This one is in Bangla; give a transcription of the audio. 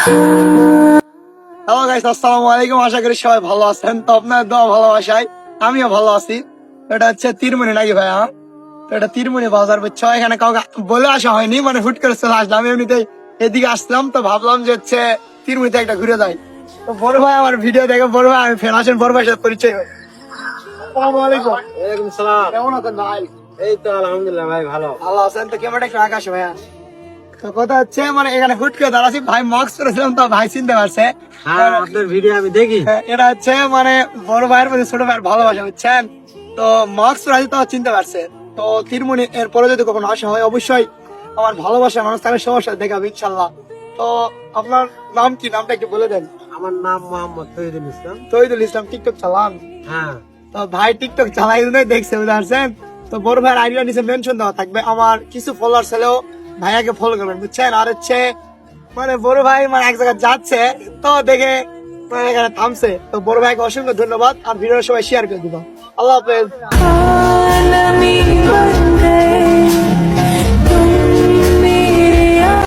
হ্যালো গাইস, আসসালামু আলাইকুম। আশা করি সবাই ভালো আছেন। তো আপনার দোয়া ভালোবাসায় আমিও ভালো আছি। এটা হচ্ছে তিরমুনি নাকি ভাইয়া? তো এটা তিরমুনি বাজার, বুঝছো? এখানে কাউকে বলে আসা হয়নি, মানে হুট করে চলে আসলাম। এমনিতেই এদিকে আসলাম, তো ভাবলাম যে হচ্ছে তিরমুনিতে একটা ঘুরে যাই। তো বড় ভাই আমার ভিডিও দেখে, বড় ভাই আমি ফের আসেন, বড় ভাইয়ের সাথে পরিচয় হয়। আসসালামু আলাইকুম। ওয়ালাইকুম সালাম। কেমন আছেন ভাই? এই তো আলহামদুলিল্লাহ ভাই, ভালো। ভালো আছেন? তো ক্যামেরাটা একটু আকাশ ভাইয়া। তো কথা হচ্ছে মানে এখানে হুট করে দাঁড়াচ্ছি, ভাই মাস্ক করেছিলাম তো ভাই চিনতে পারছে। হ্যাঁ, আপনার ভিডিও আমি দেখি। হ্যাঁ, এটা হচ্ছে মানে বড় ভাইয়ের প্রতি ছোট ভাইয়ের ভালোবাসা, বুঝছেন? তো মার্কস রাজি তো চিনতে পারছে। তো তিরমুনি এর পরে যদি কখনো আসা হয়, অবশ্যই আমার ভালোবাসা মানুষ তাহলে সবার সাথে দেখাবো ইনশাল্লাহ। তো আপনার নাম কি? নামটা একটু বলে দেন। আমার নাম মোহাম্মদ তহিদুল ইসলাম। তহিদুল ইসলাম। টিকটক চালান? হ্যাঁ। তো ভাই টিকটক চালাই দেখছে, বুঝতে পারছেন? তো বড় ভাইয়ের আইডিয়া নিচে মেনশন দেওয়া থাকবে। আমার কিছু ফলোয়ার ছেলেও ভাইয়াকে ফলো করবেন, বুঝছেন? আর হচ্ছে মানে বড় ভাই মানে এক জায়গায় যাচ্ছে, তো দেখে মানে এখানে থামছে। তো বড় ভাইকে অসংখ্য ধন্যবাদ, আর ভিডিও সবাই শেয়ার করে দিবা। আল্লাহ হাফেজ।